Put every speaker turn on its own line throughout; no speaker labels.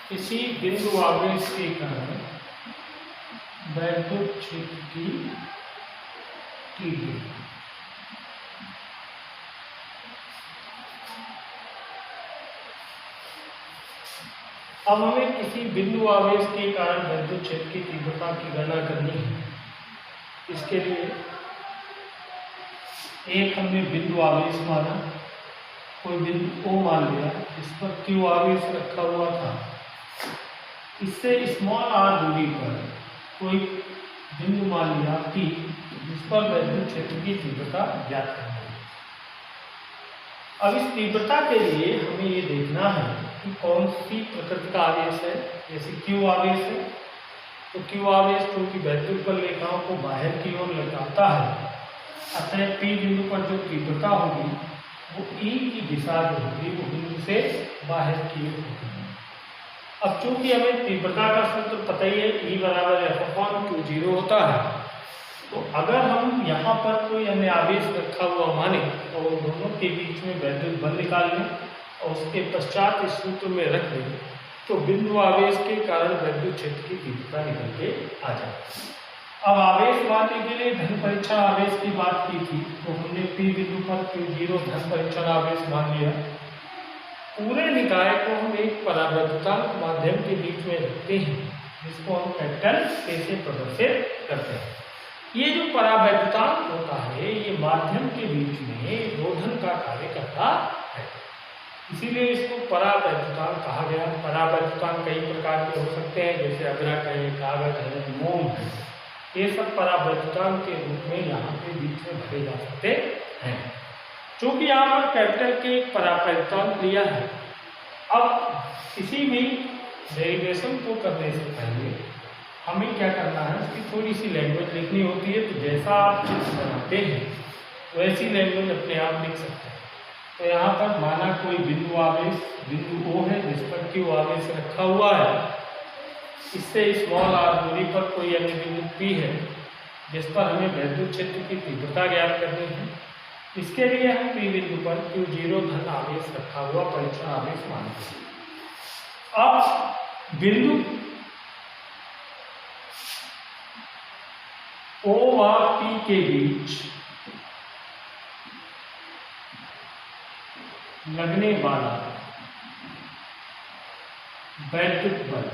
किसी बिंदु आवेश के कारण वैद्युत क्षेत्र की TD। अब हमें किसी बिंदु आवेश के कारण वैद्युत क्षेत्र की तीव्रता की गणना करनी है। इसके लिए एक हमने बिंदु आवेश माना, कोई बिंदु O मान लिया जिस पर Q आवेश रखा हुआ था। इससे स्मॉल r दूरी पर कोई बिंदु मान लिया P जिस पर वैद्युत क्षेत्र की तीव्रता ज्ञात करनी है। अब इस तीव्रता के लिए हमें ये देखना है कि कौन सी प्रकृति का आवेश है। जैसे Q आवेश है तो Q आवेश क्योंकि वैद्युत बल रेखाओं को बाहर की ओर लौटाता है, अतः P बिंदु पर जो तीव्रता होगी वो E की दिशा जो होगी वो बिंदु से बाहर की ओर होगी। अब चूंकि हमें तीव्रता का सूत्र पता ही है, E बराबर F/Q0 होता है, तो अगर हम यहाँ पर कोई हमने आवेश रखा हुआ माने और दोनों के बीच में वैद्युत बल निकाल लें और उसके पश्चात इस सूत्र में रख दें तो बिंदु आवेश के कारण वैद्युत क्षेत्र की तीव्रता निकल के आ जाए। अब आवेश मानने के लिए धन परीक्षण आवेश की बात की थी, तो हमने P बिंदु पर Q0 धन परीक्षण आवेश मान लिया। पूरे निकाय को हम एक परावैद्युतांक माध्यम के बीच में रखते हैं जिसको हम कैपिटल A से प्रदर्शित करते हैं। ये जो परावैद्युतांक होता है ये माध्यम के बीच में रोधन का कार्य करता है, इसीलिए इसको परावैद्युतांक कहा गया। परावैद्युतांक कई प्रकार के हो सकते हैं, जैसे अग्रक है, कागज है, मोम है, ये सब परावैद्युतांक के रूप में यहाँ पे बीच में भरे जा सकते हैं। चूंकि यहाँ पर कैपिटल के परावैद्युतांक लिया है, अब किसी भी डेरिवेशन को करने से पहले हमें क्या करना है, उसकी थोड़ी सी लैंग्वेज लिखनी होती है। तो जैसा आप चित्र बनाते हैं वैसी लैंग्वेज अपने आप लिख सकते हैं। तो यहाँ पर माना कोई बिंदु आवेश बिंदु O है जिस पर Q आवेश रखा हुआ है, इससे स्मॉल r दूरी पर कोई अन्य बिंदु P है जिस पर हमें वैद्युत क्षेत्र की तीव्रता ज्ञात करनी है। इसके लिए हम P बिंदु पर Q0 धन आवेश रखा हुआ परीक्षण आवेश मानते हैं। अब बिंदु O व P के बीच लगने वाला वैद्युत बल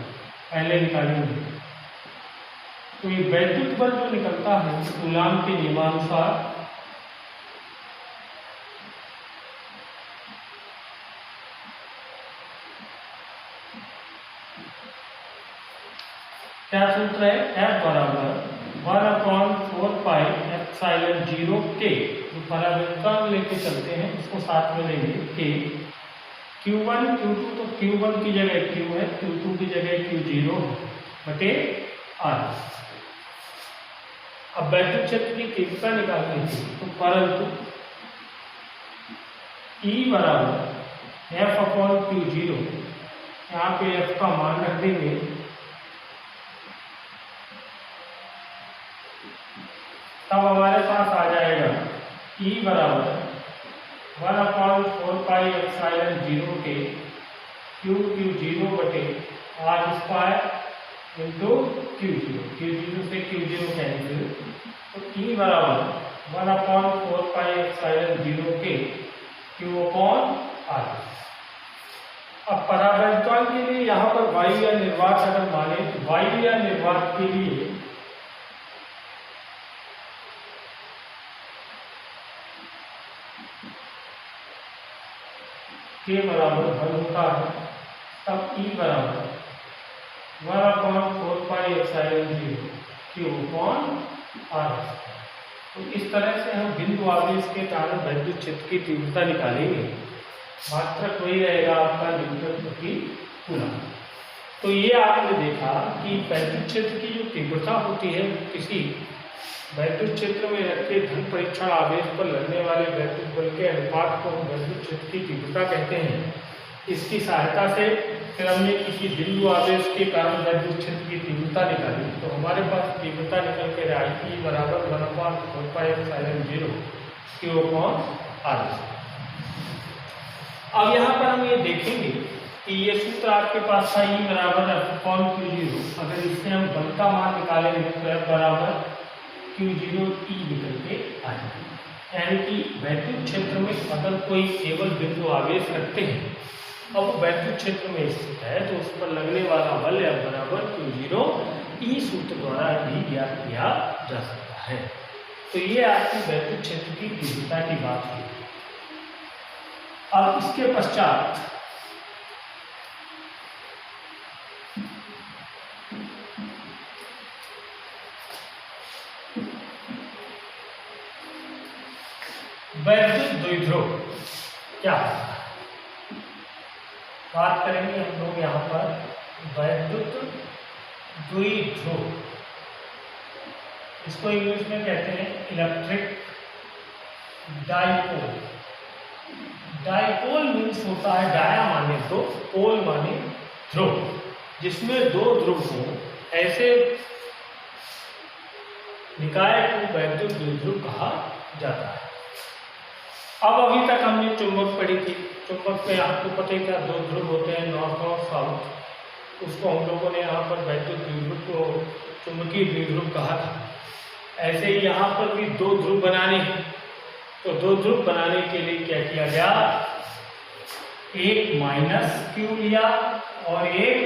पहले निकालेंगे। तो ये वैद्युत बल जो निकलता है कूलाम के नियमानुसार क्या सूत्र है, F बराबर 1/4πε0K। जो परावैद्युतांक लेके चलते हैं उसको साथ में लेंगे K। Q1 Q2 तो Q1 की जगह Q है, Q2 की जगह Q0 बटे R। अब वैद्युत क्षेत्र की तीव्रता निकालनी थी तो परंतु E बराबर F/Q0, यहाँ पे F का मान रख देंगे। तब हमारे पास आ जाएगा E बराबर 1/4πε0K Q0 बटे R² इंटू Q0। Q0 से Q0 कैंसिल, तो E बराबर 1/4πε0K Q/R। अब परावैद्युतांक के लिए यहाँ पर वायु या निर्वात अगर माने तो वायु या निर्वात के लिए K बराबर बल होता है, तब E बराबर 1/4πε0 Q/R। तो इस तरह से हम बिंदु आवेश के कारण वैद्युत क्षेत्र की तीव्रता निकालेंगे। मात्रक वही रहेगा आपका न्यूटन प्रति कूलम। तो ये आपने देखा कि वैद्युत क्षेत्र की जो तीव्रता होती है किसी वैद्युत क्षेत्र में रखे धन परीक्षण आवेश पर लगने वाले वैद्युत बल के अनुपात को हम वैद्युत क्षेत्र की तीव्रता कहते हैं। इसकी सहायता से फिर हमने किसी बिंदु आवेश के कारण वैद्युत क्षेत्र की तीव्रता निकाली, तो हमारे पास तीव्रता निकल कर आई E बराबर 1/4πε0 Q/R। अब यहाँ पर हम ये देखेंगे कि ये सूत्र आपके पास था, E बराबर अपॉन Q0। अगर इससे हम बल का मान निकालेंगे तो F बराबर Q0 E निकल के आएगा। यानी कि वैद्युत क्षेत्र में अगर कोई केवल बिंदु आवेश रखते हैं, अब वो वैद्युत क्षेत्र में स्थित है, तो उस पर लगने वाला बल F बराबर Q0 E सूत्र द्वारा भी ज्ञात किया जा सकता है। तो ये आपकी वैद्युत क्षेत्र की तीव्रता की बात हुई। अब इसके पश्चात वैद्युत द्विध्रुव क्या होता है, बात करेंगे हम लोग यहाँ पर वैद्युत द्विध्रुव। इसको इंग्लिश में कहते हैं इलेक्ट्रिक डाइपोल। डाइपोल मीन्स होता है, डाया माने दो, पोल माने ध्रुव, जिसमें दो ध्रुव हो, ऐसे निकाय को वैद्युत द्विध्रुव कहा जाता है। अब अभी तक हमने चुंबक पढ़ी थी। चुंबक में आपको पता ही था दो ध्रुव होते हैं, नॉर्थ और साउथ। उसको हम लोगों ने यहाँ पर वैद्युत द्विध्रुव को चुंबकीय द्विध्रुव कहा था। ऐसे ही यहाँ पर भी दो ध्रुव बनाने हैं, तो दो ध्रुव बनाने के लिए क्या किया गया, एक माइनस Q लिया और एक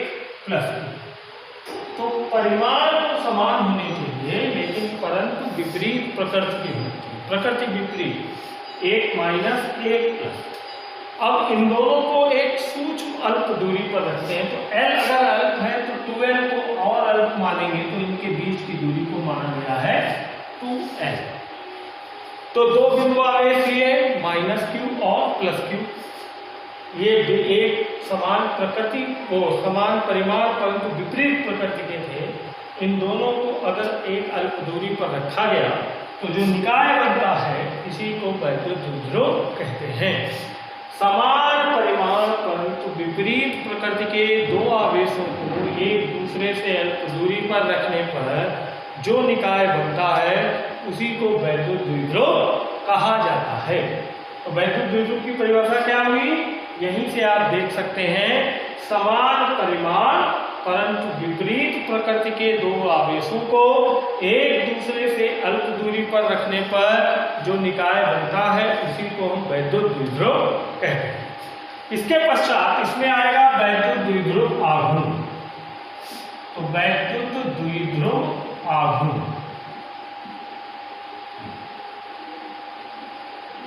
प्लस Q। तो परिमाण तो समान होने चाहिए, लेकिन परंतु विपरीत प्रकृति की होनी चाहिए, प्रकृति विपरीत, एक माइनस एक प्लस। अब इन दोनों को एक सूक्ष्म अल्प दूरी पर रखते हैं, तो L अगर अल्प है तो 2L को और अल्प मानेंगे, तो इनके बीच की दूरी को माना गया है 2L। तो दो बिंदु आवेश लिए, माइनस Q और प्लस Q। ये एक समान प्रकृति को, समान परिमाण परंतु विपरीत प्रकृति के थे। इन दोनों को अगर एक अल्प दूरी पर रखा गया तो जो निकाय बनता है इसी को वैद्युत द्विध्रुव कहते हैं। समान परिमाण परंतु विपरीत प्रकृति के दो आवेशों को एक दूसरे से अल्प दूरी पर रखने पर जो निकाय बनता है उसी को वैद्युत द्विध्रुव कहा जाता है। तो वैद्युत द्विध्रुव की परिभाषा क्या हुई, यहीं से आप देख सकते हैं, समान परिमाण परंतु विपरीत प्रकृति के दो आवेशों को एक दूसरे से अल्प दूरी पर रखने पर जो निकाय बनता है उसी को हम वैद्युत द्विध्रुव कहते हैं। इसके पश्चात इसमें आएगा वैद्युत द्विध्रुव आघूर्ण। तो वैद्युत द्विध्रुव आघूर्ण,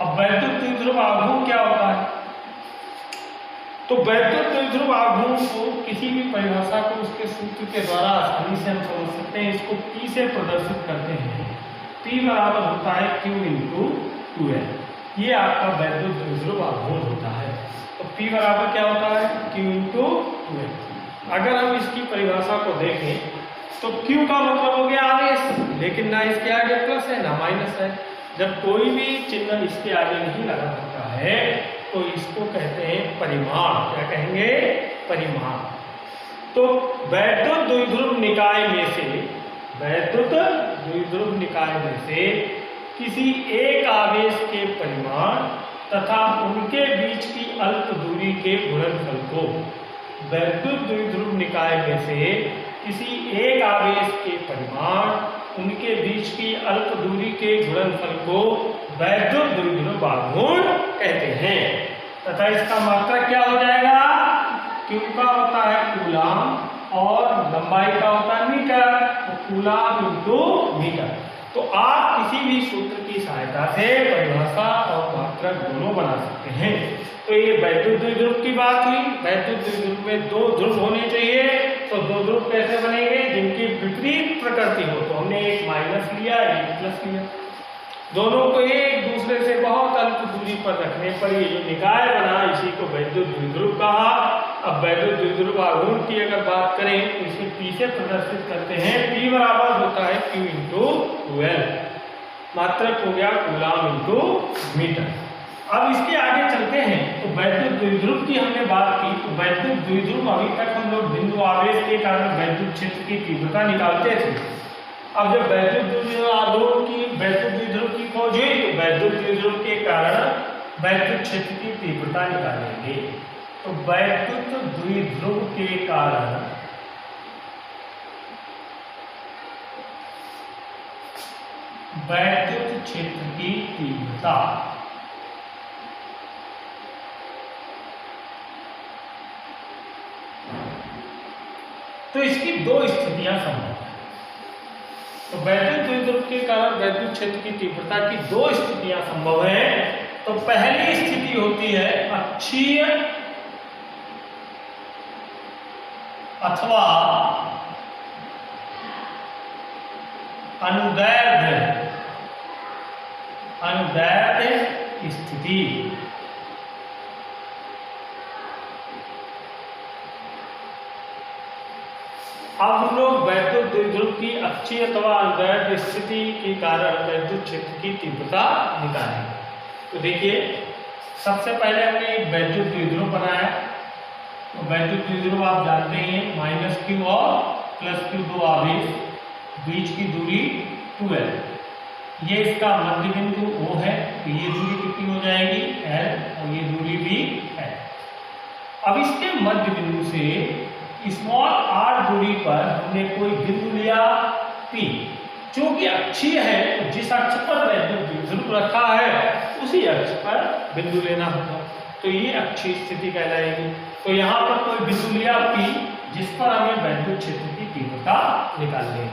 अब वैद्युत द्विध्रुव आघूर्ण क्या होता है, तो वैद्युत द्विध्रुव आघूर्ण को किसी भी परिभाषा को उसके सूत्र के द्वारा आसानी से हम समझ सकते हैं। इसको P से प्रदर्शित करते हैं। P बराबर होता है Q इंटू 2L। ये आपका वैद्युत द्विध्रुव आघूर्ण होता है। तो P बराबर क्या होता है, Q इंटू 2L। अगर हम इसकी परिभाषा को देखें तो Q का मतलब हो गया आवेश, लेकिन ना इसके आगे प्लस है ना माइनस है। जब कोई भी चिन्ह इसके आगे नहीं लगा सकता है तो इसको कहते हैं परिमाण। क्या कहेंगे, परिमाण। तो वैद्युत द्विध्रुव निकाय में से, वैद्युत द्विध्रुव निकाय में से किसी एक आवेश के परिमाण तथा उनके बीच की अल्प दूरी के गुणनफल को, वैद्युत द्विध्रुव निकाय में से किसी एक आवेश के परिमाण, उनके बीच की अल्प दूरी के गुणनफल को वैद्युत द्विध्रुव आघूर्ण कहते हैं। तथा इसका मात्रक क्या हो जाएगा, Q का होता है कूलाम और लंबाई का होता है मीटर, तो कूलाम इंटू मीटर। तो आप किसी भी सूत्र की सहायता से परिभाषा और मात्रक दोनों बना सकते हैं। तो ये वैद्युत द्विध्रुव की बात हुई। वैद्युत द्विध्रुव में दो ध्रुव होने चाहिए, तो दो ध्रुव कैसे बनेंगे, जिनकी विपरीत प्रकृति हो। तो हमने एक माइनस लिया, एक प्लस लिया, दोनों को एक दूसरे से बहुत अल्प दूरी पर रखने पर ये जो निकाय बना इसी को वैद्युत द्विध्रुव कहा। अब वैद्युत द्विध्रुव आघूर्ण की अगर बात करें तो इसे P से प्रदर्शित करते हैं। P बराबर होता है Q इंटू 2L, मात्रक हो गया कूलाम इंटू मीटर। अब इसके आगे चलते हैं तो वैद्युत द्विध्रुव की हमने बात की। तो वैद्युत द्विध्रुव अभी तक हम लोग बिंदु आवेश के कारण वैद्युत क्षेत्र की तीव्रता निकालते थे। अब जब वैद्युत द्विध्रुव की खोज हुई तो वैद्युत द्विध्रुव के कारण वैद्युत क्षेत्र की तीव्रता निकालेंगे। तो वैद्युत द्विध्रुव के कारण वैद्युत क्षेत्र की तीव्रता तो इसकी दो स्थितियां संभव है। तो वैद्युत द्विध्रुव के कारण वैद्युत क्षेत्र की तीव्रता की दो स्थितियां संभव है। तो पहली स्थिति होती है अक्षीय अथवा अनुदैर्ध्य स्थिति। अब हम लोग वैद्युत द्विध्रुव की अक्षीय अथवा अनुदैर्ध्य स्थिति के कारण वैद्युत क्षेत्र की तीव्रता निकालेंगे। तो देखिए, सबसे पहले हमने एक वैद्युत द्विध्रुव बनाया। तो वैद्युत द्विध्रुव आप जानते हैं -q और +q दो आवेश, बीच की दूरी 2l, ये इसका मध्य बिंदु O है। तो ये दूरी कितनी हो जाएगी l, और ये दूरी भी है। अब इसके मध्य बिंदु से स्मॉल r दूरी पर हमने कोई बिंदु लिया P, जो कि अक्षीय है। तो जिस अक्ष पर वैद्युत द्विध्रुव रखा है उसी अक्ष पर बिंदु लेना होगा। तो ये अक्षीय स्थिति कहलाएगी। तो यहाँ पर कोई बिंदु लिया P, जिस पर हमें वैद्युत क्षेत्र की तीव्रता निकालनी है।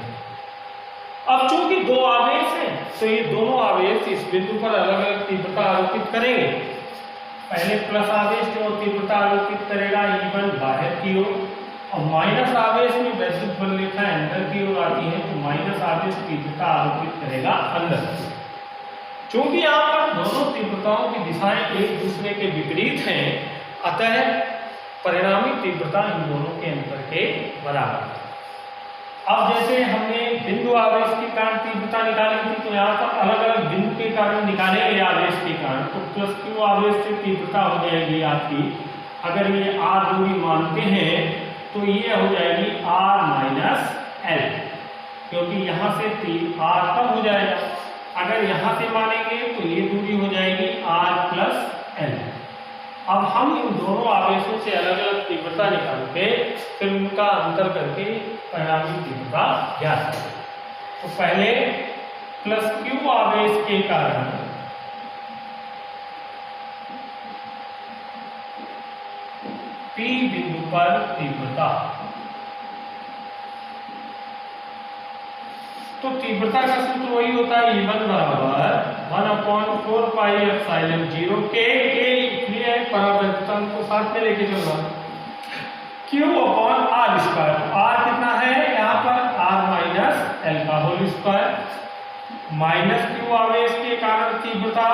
अब चूंकि दो आवेश हैं, तो ये दोनों आवेश इस बिंदु पर अलग अलग तीव्रता आरोपित करेंगे। पहले प्लस आवेश जो तीव्रता आरोपित करेगा E1 बाहर की ओर, और माइनस आवेश में वैद्युत बल रेखा अंदर की ओर आती है। तो माइनस आवेश तीव्रता आरोपित करेगा अंदर। चूंकि यहाँ पर दोनों तीव्रताओं की दिशाएं एक दूसरे के विपरीत हैं, अतः परिणामी तीव्रता इन दोनों के अंतर के बराबर है। अब जैसे हमने बिंदु आवेश के कारण तीव्रता निकाली थी, तो यहाँ पर अलग अलग बिंदु के कारण निकालेंगे आवेश के कारण। तो +q आवेश से तीव्रता हो जाएगी आपकी, अगर ये r दूरी मानते हैं तो ये हो जाएगी r - l, क्योंकि यहाँ से r कम हो जाएगा। अगर यहाँ से मानेंगे तो ये दूरी हो जाएगी r + l। अब हम इन दोनों आवेशों से अलग अलग तीव्रता निकाल के फिर उनका अंतर करके परिणामी तीव्रता ज्ञात करें। तो पहले +q आवेश के कारण P बिंदु पर तीव्रता, तो तीव्रता का सूत्र वही होता है E1 = 1/4πε0 के लिए परावर्तन को साथ में लेके चलना Q/r²। r कितना है यहाँ पर r - l का होल स्क्वायर, -q आवेश के कारण तीव्रता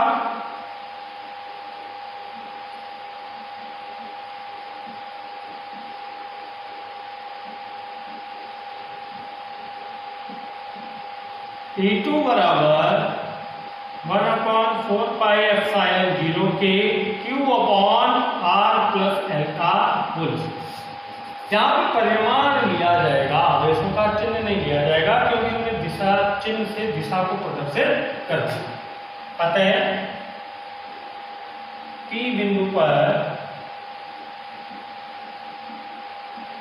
E2 = 1/4πε0 के Q/r + l का होल। यहाँ पे परिमाण लिया जाएगा, आवेशों का चिन्ह नहीं लिया जाएगा, क्योंकि हमने दिशा चिन्ह से दिशा को प्रदर्शित करते हैं। अतः P बिंदु पर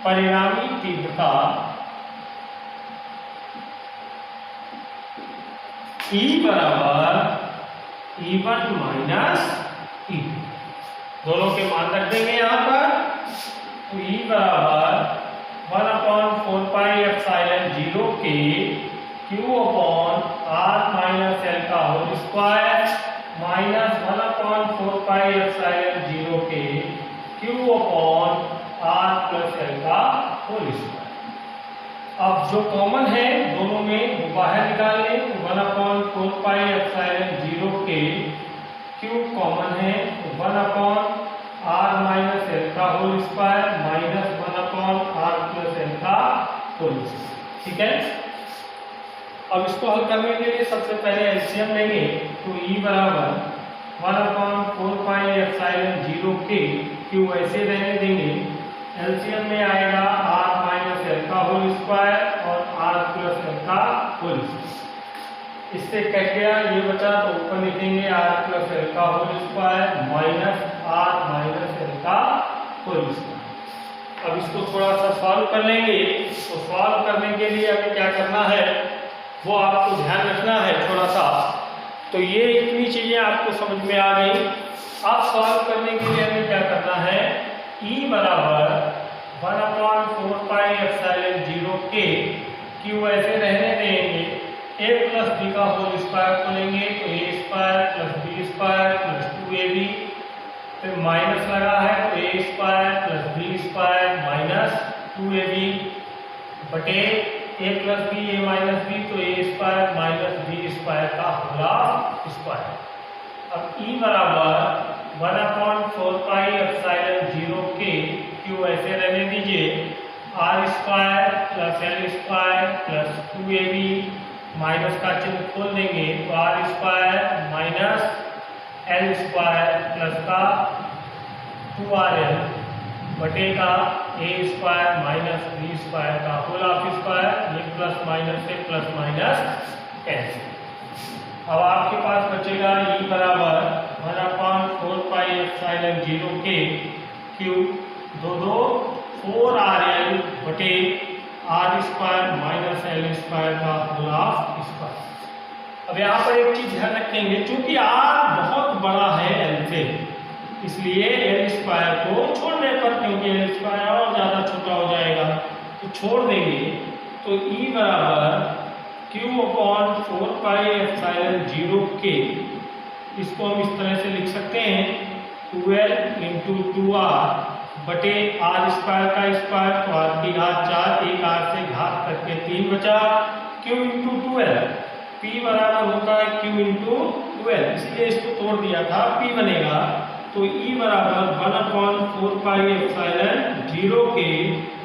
परिणामी तीव्रता E = E1 - E2, दोनों के मान रख देंगे यहाँ पर। तो E = 1/4πε0 के Q/r - l का होल स्क्वायर, -1/4πε0 के Q/r + l का होल स्क्वायर। अब जो कॉमन है दोनों में वो बाहर निकाल लें। 1/4πε0 के Q कॉमन है, 1/r - l का होल स्क्वायर -1/r + l का होल स्क्वायर। ठीक है। अब इसको हल करने के लिए सबसे पहले एलसीएम लेंगे। तो E = 1/4πε0 के Q ऐसे रहने देंगे, एलसीएम में आएगा r - l का होल स्क्वायर और r + l का होल स्क्वायर। इससे कट गया, ये बचा, तो ऊपर लिखेंगे r + l का होल स्क्वायर -r - l का होल स्क्वायर। अब इसको थोड़ा सा सॉल्व कर लेंगे। तो सॉल्व करने के लिए हमें क्या करना है वो आपको ध्यान रखना है थोड़ा सा। तो ये इतनी चीजें आपको समझ में आ गई। अब सॉल्व करने के लिए हमें क्या करना है, E बराबर 1/4πε0K, क्यू ऐसे रहने देंगे, a प्लस बी का होल स्क्वायर खोलेंगे तो a square plus b square plus 2ab, फिर माइनस लगा है तो a square plus b square minus 2ab बटे a plus b a minus b तो a square minus b square का होल स्क्वायर। अब E बराबर 1/4πε0K, क्यू ऐसे रहने दीजिए, r square plus l square plus 2ab, minus का चिन्ह खोल देंगे तो r square minus L square plus का 2rl बटे का a square minus b square का होल स्क्वायर। ये प्लस माइनस से प्लस माइनस कैंसिल। अब आपके पास बचेगा E बराबर 1/4πε0K, क्यू 4rl बटे r square minus L square का होल स्क्वायर। अब यहाँ पर एक चीज ध्यान रखेंगे, चूंकि r बहुत बड़ा है l से, इसलिए एल स्क्वायर को छोड़ने पर, क्योंकि एल स्क्वायर और ज्यादा छोटा हो जाएगा तो छोड़ देंगे, तो E बराबर Q/4πε0K, इसको हम इस तरह से लिख सकते हैं 12 × 2r बटे r स्क्वायर का स्क्वायर तो r की घात 4, एक r से घात करके 3 बचा, q × 12, p बराबर होता है q × 12, इसलिए इसको तोड़ दिया था, p बनेगा। तो E बराबर 1/4πε0K,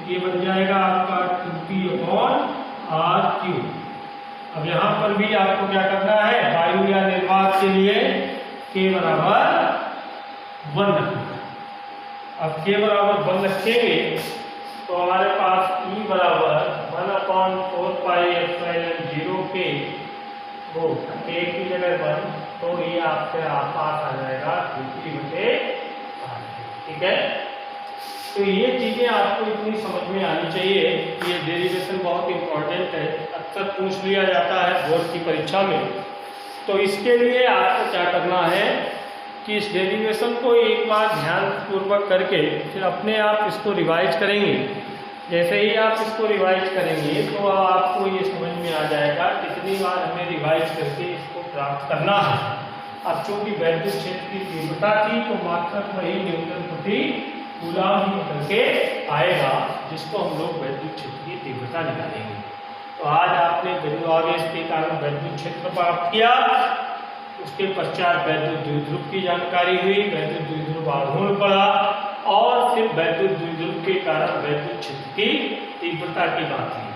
ये बन जाएगा आपका 2p/r³। अब यहाँ पर भी आपको क्या करना है, वायु या निर्वात के लिए k बराबर 1 रखना है। अब k बराबर 1 रखेंगे तो हमारे पास E बराबर 1/4πε0K, वो k की जगह 1, तो ये आपके पास आ जाएगा 2p/r। ठीक है, तो ये चीजें आपको इतनी समझ में आनी चाहिए। ये डेरिवेशन बहुत इंपॉर्टेंट है, अक्सर पूछ लिया जाता है बोर्ड की परीक्षा में। तो इसके लिए आपको क्या करना है कि इस डेरिवेशन को एक बार ध्यानपूर्वक करके फिर अपने आप इसको रिवाइज करेंगे। जैसे ही आप इसको रिवाइज करेंगे तो आपको ये समझ में आ जाएगा कितनी बार हमें रिवाइज करके इसको प्राप्त करना है। अब चूंकि वैद्युत क्षेत्र की तीव्रता थी तो मात्रक वही न्यूटन प्रति कूलम ही करके आएगा, जिसको हम लोग वैद्युत क्षेत्र की तीव्रता निकालेंगे। तो आज आपने विद्युत आवेश के कारण वैद्युत क्षेत्र प्राप्त किया, उसके पश्चात वैद्युत द्विध्रुव की जानकारी हुई, वैद्युत द्विध्रुव आघूर्ण पड़ा, और फिर वैद्युत द्विध्रुव के कारण वैद्युत क्षेत्र की तीव्रता की बात है।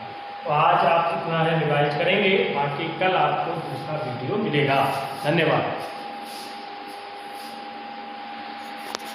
तो आज आप इतना है रिवाइज करेंगे, बाकी कल आपको दूसरा वीडियो मिलेगा। धन्यवाद।